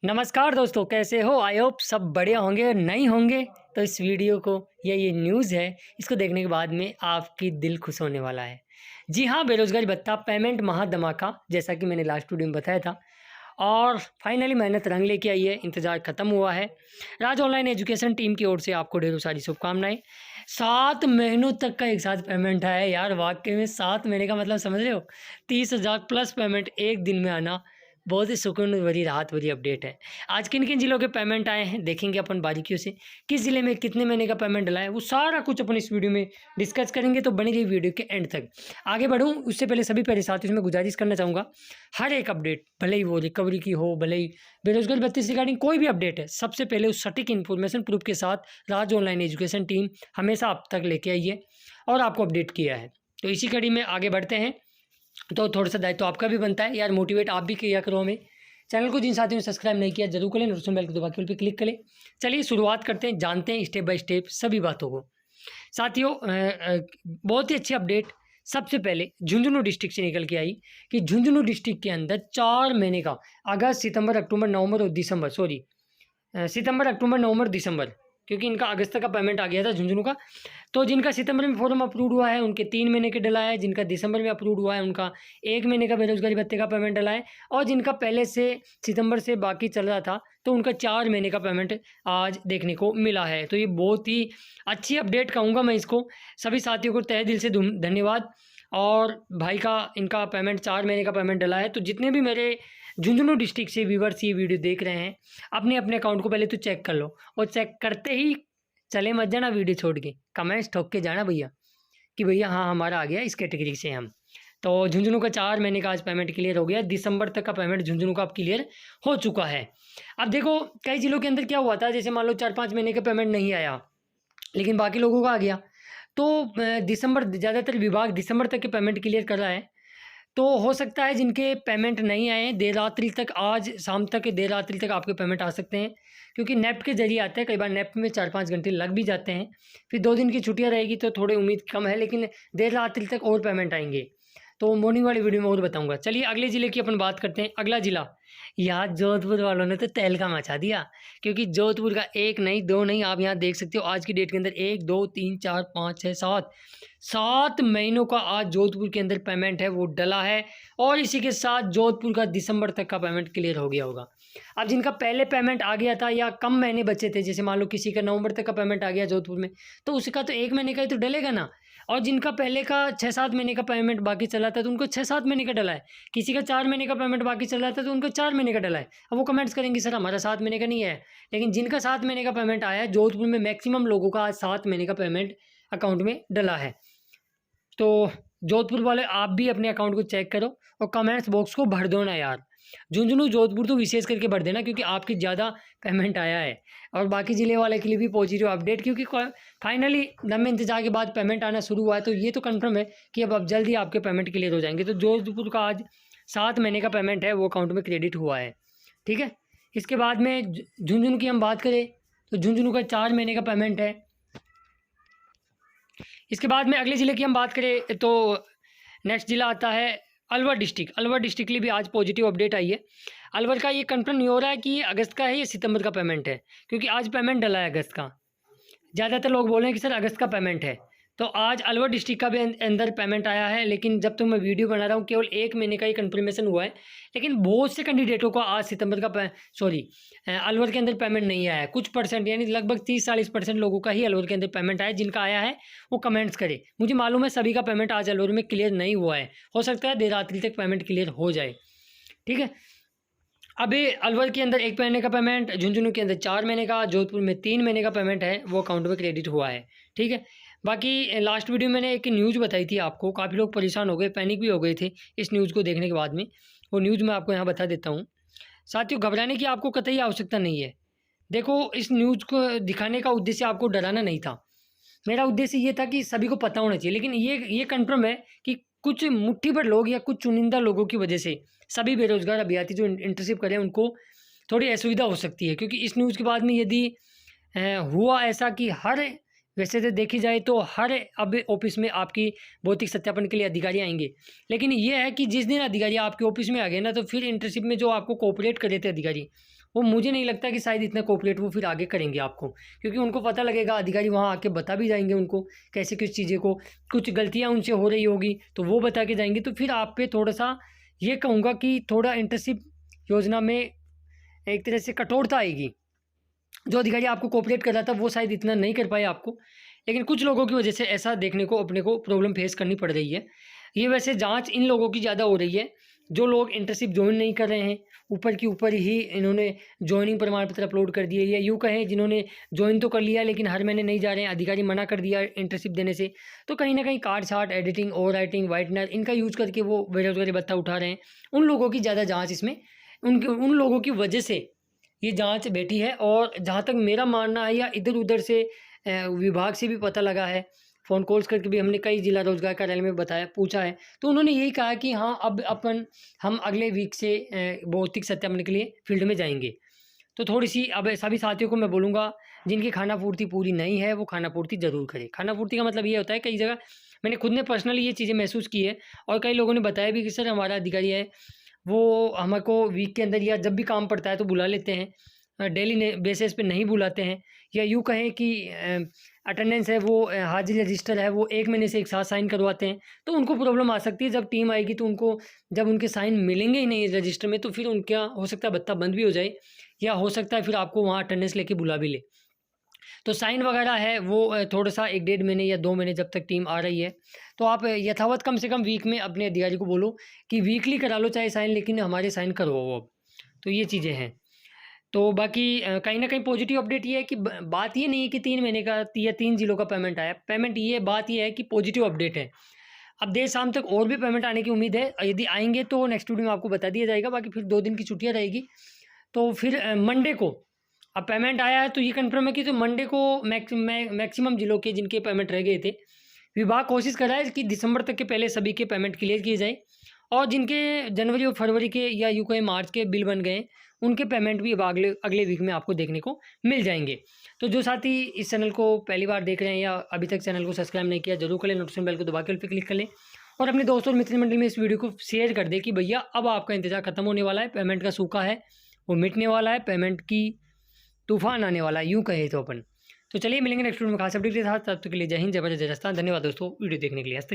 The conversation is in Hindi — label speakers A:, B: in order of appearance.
A: नमस्कार दोस्तों, कैसे हो? आई होप सब बढ़िया होंगे। नहीं होंगे तो इस वीडियो को या ये न्यूज़ है, इसको देखने के बाद में आपकी दिल खुश होने वाला है। जी हाँ, बेरोज़गारी भत्ता पेमेंट महाधमाका, जैसा कि मैंने लास्ट वीडियो में बताया था और फाइनली मेहनत रंग लेके आई है, इंतज़ार ख़त्म हुआ है। राज ऑनलाइन एजुकेशन टीम की ओर से आपको ढेरों सारी शुभकामनाएँ। 7 महीनों तक का एक साथ पेमेंट आया है यार, वाक़ई में 7 महीने का मतलब समझ रहे हो? 30,000 प्लस पेमेंट एक दिन में आना, बहुत ही सुकून भरी, राहत भरी अपडेट है। आज किन-किन ज़िलों के पेमेंट आए हैं, देखेंगे अपन बारीकियों से। किस ज़िले में कितने महीने का पेमेंट डला है, वो सारा कुछ अपन इस वीडियो में डिस्कस करेंगे, तो बनी रहिए वीडियो के एंड तक। आगे बढ़ूँ उससे पहले सभी प्यारे साथियों से मैं गुज़ारिश करना चाहूँगा, हर एक अपडेट, भले ही वो रिकवरी की हो, भले ही बेरोज़गारी भत्ते से रिगार्डिंग कोई भी अपडेट है, सबसे पहले उस सटीक इन्फॉर्मेशन प्रूफ के साथ राज ऑनलाइन एजुकेशन टीम हमेशा आप तक लेके आई है और आपको अपडेट किया है। तो इसी कड़ी में आगे बढ़ते हैं, तो थोड़ा-सा दायित्व तो आपका भी बनता है यार, मोटिवेट आप भी किया करो हमें। चैनल को जिन साथियों ने सब्सक्राइब नहीं किया जरूर करें, नोटिफिकेशन बेल को दबा के ऑल पे क्लिक करें। चलिए शुरुआत करते हैं, जानते हैं स्टेप बाय स्टेप सभी बातों को। साथियों बहुत ही अच्छी अपडेट सबसे पहले झुंझुनू डिस्ट्रिक्ट से निकल के आई कि झुंझुनू डिस्ट्रिक्ट के अंदर 4 महीने का अगस्त, सितंबर, अक्टूबर, नवंबर और दिसंबर, सितंबर, अक्टूबर, नवंबर, दिसंबर, क्योंकि इनका अगस्त का पेमेंट आ गया था झुंझुनू का। तो जिनका सितंबर में फॉर्म अप्रूव हुआ है उनके 3 महीने के डला है, जिनका दिसंबर में अप्रूव हुआ है उनका 1 महीने का बेरोज़गारी भत्ते का पेमेंट डला है और जिनका पहले से सितंबर से बाकी चल रहा था तो उनका 4 महीने का पेमेंट आज देखने को मिला है। तो ये बहुत ही अच्छी अपडेट कहूँगा मैं इसको। सभी साथियों को तहे दिल से धन्यवाद। और भाई का इनका पेमेंट 4 महीने का पेमेंट डला है। तो जितने भी मेरे झुंझुनू डिस्ट्रिक्ट से व्यूवर्स ये वीडियो देख रहे हैं, अपने अकाउंट को पहले तो चेक कर लो और चेक करते ही चले मत जाना वीडियो छोड़ के, कमेंट्स ठोक के जाना भैया कि भैया हाँ हमारा आ गया, इस कैटेगरी से हम। तो झुंझुनू का 4 महीने का आज पेमेंट क्लियर हो गया, दिसंबर तक का पेमेंट झुंझुनू का अब क्लियर हो चुका है। अब देखो कई ज़िलों के अंदर क्या हुआ था, जैसे मान लो 4-5 महीने का पेमेंट नहीं आया लेकिन बाकी लोगों का आ गया। तो दिसंबर, ज़्यादातर विभाग दिसंबर तक के पेमेंट क्लियर कर रहा है। तो हो सकता है जिनके पेमेंट नहीं आए हैं, देर रात्रि तक, आज शाम तक, देर रात्रि तक आपके पेमेंट आ सकते हैं, क्योंकि नेफ्ट के ज़रिए आते हैं। कई बार नेफ्ट में 4-5 घंटे लग भी जाते हैं। फिर 2 दिन की छुट्टियां रहेगी तो थोड़ी उम्मीद कम है, लेकिन देर रात्रि तक और पेमेंट आएंगे। तो मॉर्निंग वाली वीडियो में और बताऊंगा। चलिए अगले ज़िले की अपन बात करते हैं। अगला ज़िला, यहाँ जोधपुर वालों ने तो तहलका मचा दिया, क्योंकि जोधपुर का 1 नहीं 2 नहीं, आप यहाँ देख सकते हो आज की डेट के अंदर 1 2 3 4 5 6 7 महीनों का आज जोधपुर के अंदर पेमेंट है वो डला है। और इसी के साथ जोधपुर का दिसंबर तक का पेमेंट क्लियर हो गया होगा। अब जिनका पहले पेमेंट आ गया था या कम महीने बचे थे, जैसे मान लो किसी का नवंबर तक का पेमेंट आ गया जोधपुर में, तो उसका तो 1 महीने का ही तो डलेगा ना। और जिनका पहले का 6-7 महीने का पेमेंट बाकी चला था तो उनको 6-7 महीने का डला है। किसी का 4 महीने का पेमेंट बाकी चल रहा था तो उनको 4 महीने का डला है। अब वो कमेंट्स करेंगे सर हमारा 7 महीने का नहीं है, लेकिन जिनका 7 महीने का पेमेंट आया है, जोधपुर में मैक्सिमम लोगों का आज 7 महीने का पेमेंट अकाउंट में डला है। तो जोधपुर वाले आप भी अपने अकाउंट को चेक करो और कमेंट्स बॉक्स को भर दो ना यार। झुंझुनू जोधपुर तो विशेष करके भर देना, क्योंकि आपकी ज़्यादा पेमेंट आया है। और बाकी ज़िले वाले के लिए भी पॉजिटिव अपडेट, क्योंकि फाइनली लंबे इंतजार के बाद पेमेंट आना शुरू हुआ है। तो ये तो कंफर्म है कि अब जल्दी आपके पेमेंट क्लियर हो जाएंगे। तो जोधपुर का आज 7 महीने का पेमेंट है वो अकाउंट में क्रेडिट हुआ है। ठीक है। इसके बाद में झुंझुनू की हम बात करें तो झुंझुनू का 4 महीने का पेमेंट है। इसके बाद में अगले ज़िले की हम बात करें तो नेक्स्ट ज़िला आता है अलवर डिस्ट्रिक्ट। अलवर डिस्ट्रिक्ट के लिए भी आज पॉजिटिव अपडेट आई है। अलवर का ये कंफर्म नहीं हो रहा है कि ये अगस्त का है या सितंबर का पेमेंट है, क्योंकि आज पेमेंट डला है अगस्त का। ज़्यादातर लोग बोल रहे हैं कि सर अगस्त का पेमेंट है। तो आज अलवर डिस्ट्रिक्ट का भी अंदर पेमेंट आया है, लेकिन जब तक मैं वीडियो बना रहा हूँ केवल 1 महीने का ही कंफर्मेशन हुआ है। लेकिन बहुत से कैंडिडेटों को आज सितंबर का अलवर के अंदर पेमेंट नहीं आया है। कुछ परसेंट यानी लगभग 30-40% लोगों का ही अलवर के अंदर पेमेंट आया है। जिनका आया है वो कमेंट्स करे। मुझे मालूम है सभी का पेमेंट आज अलवर में क्लियर नहीं हुआ है, हो सकता है देर रात्रि तक पेमेंट क्लियर हो जाए। ठीक है। अभी अलवर के अंदर 1 महीने का पेमेंट, झुंझुनू के अंदर 4 महीने का, जोधपुर में 3 महीने का पेमेंट है वो अकाउंट में क्रेडिट हुआ है। ठीक है। बाकी लास्ट वीडियो मैंने एक न्यूज़ बताई थी आपको, काफ़ी लोग परेशान हो गए, पैनिक भी हो गए थे इस न्यूज़ को देखने के बाद में। वो न्यूज़ मैं आपको यहाँ बता देता हूँ। साथियों घबराने की आपको कतई आवश्यकता नहीं है। देखो इस न्यूज़ को दिखाने का उद्देश्य आपको डराना नहीं था। मेरा उद्देश्य ये था कि सभी को पता होना चाहिए। लेकिन ये कन्फर्म है कि कुछ मुट्ठी भर लोग या कुछ चुनिंदा लोगों की वजह से सभी बेरोजगार अभ्यर्थी जो इंटर्नशिप करें उनको थोड़ी असुविधा हो सकती है, क्योंकि इस न्यूज़ के बाद में यदि हुआ ऐसा कि हर वैसे तो देखी जाए तो हर अब ऑफिस में आपकी भौतिक सत्यापन के लिए अधिकारी आएंगे, लेकिन ये है कि जिस दिन अधिकारी आपके ऑफिस में आ गए ना, तो फिर इंटर्नशिप में जो आपको कोऑपरेट कर रहे थे अधिकारी, वो मुझे नहीं लगता कि शायद इतना कोऑपरेट वो फिर आगे करेंगे आपको, क्योंकि उनको पता लगेगा, अधिकारी वहाँ आके बता भी जाएंगे उनको कैसे किस चीज़ें को, कुछ गलतियाँ उनसे हो रही होगी तो वो बता के जाएंगे। तो फिर आप पे थोड़ा सा ये कहूँगा कि थोड़ा इंटर्नशिप योजना में एक तरह से कठोरता आएगी। जो अधिकारी आपको कोऑपरेट कर रहा था वो शायद इतना नहीं कर पाए आपको, लेकिन कुछ लोगों की वजह से ऐसा देखने को अपने को प्रॉब्लम फेस करनी पड़ रही है। ये वैसे जांच इन लोगों की ज़्यादा हो रही है जो लोग इंटर्नशिप ज्वाइन नहीं कर रहे हैं, ऊपर की ऊपर ही इन्होंने ज्वाइनिंग प्रमाण पत्र अपलोड कर दिए, या यूँ कहें जिन्होंने ज्वाइन तो कर लिया लेकिन हर महीने नहीं जा रहे हैं, अधिकारी मना कर दिया इंटर्नशिप देने से, तो कहीं ना कहीं काट छाट, एडिटिंग, ओवर राइटिंग, वाइटनर, इनका यूज़ करके वो बेरोजगारी भत्ता उठा रहे हैं। उन लोगों की ज़्यादा जाँच इसमें, उन लोगों की वजह से ये जांच बैठी है। और जहाँ तक मेरा मानना है, या इधर-उधर से विभाग से भी पता लगा है, फ़ोन कॉल्स करके भी हमने कई जिला रोज़गार कार्यालय में बताया, पूछा है, तो उन्होंने यही कहा कि हाँ, अब हम अगले वीक से भौतिक सत्यापन के लिए फील्ड में जाएँगे। तो थोड़ी-सी अब सभी साथियों को मैं बोलूँगा, जिनकी खाना-पूर्ति पूरी नहीं है, वो खाना-पूर्ति ज़रूर करें। खाना-पूर्ति का मतलब ये होता है, कई जगह मैंने खुद ने पर्सनली ये चीज़ें महसूस की है, और कई लोगों ने बताया भी कि सर हमारा अधिकारी है, वो हमको वीक के अंदर या जब भी काम पड़ता है तो बुला लेते हैं, डेली ने बेसिस पे नहीं बुलाते हैं, या यूँ कहें कि अटेंडेंस है वो, हाज़िरी रजिस्टर है वो 1 महीने से एक साथ साइन करवाते हैं। तो उनको प्रॉब्लम आ सकती है, जब टीम आएगी तो उनको जब उनके साइन मिलेंगे ही नहीं रजिस्टर में, तो फिर उनका हो सकता है भत्ता बंद भी हो जाए, या हो सकता है फिर आपको वहाँ अटेंडेंस लेके बुला भी ले। तो साइन वगैरह है वो थोड़ा-सा 1 डेढ़ महीने या 2 महीने जब तक टीम आ रही है, तो आप यथावत कम से कम वीक में अपने अधिकारी को बोलो कि वीकली करा लो चाहे साइन, लेकिन हमारे साइन करवाओ अब। तो ये चीज़ें हैं। तो बाकी कहीं न कहीं पॉजिटिव अपडेट ये है कि ब बात ये नहीं है कि 3 महीने का या 3 जिलों का पेमेंट आया। पेमेंट ये बात ये है कि पॉजिटिव अपडेट है। अब देर शाम तक और भी पेमेंट आने की उम्मीद है। यदि आएँगे तो नेक्स्ट वीडियो में आपको बता दिया जाएगा। बाकी फिर 2 दिन की छुट्टियाँ रहेगी। तो फिर मंडे को अब पेमेंट आया है तो ये कन्फर्म है कि तो मंडे को मैक्सिमम जिलों के जिनके पेमेंट रह गए थे, विभाग कोशिश कर रहा है कि दिसंबर तक के पहले सभी के पेमेंट क्लियर किए जाए, और जिनके जनवरी और फरवरी के या यूँ कहें मार्च के बिल बन गए, उनके पेमेंट भी अब अगले अगले वीक में आपको देखने को मिल जाएँगे। तो जो साथी इस चैनल को पहली बार देख रहे हैं या अभी तक चैनल को सब्सक्राइब नहीं किया, ज़रूर कर लें, नोटिफिकेशन बेल को दबा के उस पे क्लिक कर लें, और अपने दोस्तों और मित्र मंडली में इस वीडियो को शेयर कर दें कि भैया अब आपका इंतज़ार खत्म होने वाला है, पेमेंट का सूखा है वो मिटने वाला है, पेमेंट की तूफ़ान आने वाला है, यूँ कहें तो अपन। तो चलिए मिलेंगे नेक्स्ट वीडियो में खास अपडेट के साथ, तब तक के लिए जय हिंद, जय भारत, जय राजस्थान। धन्यवाद दोस्तों वीडियो देखने के लिए। हस्त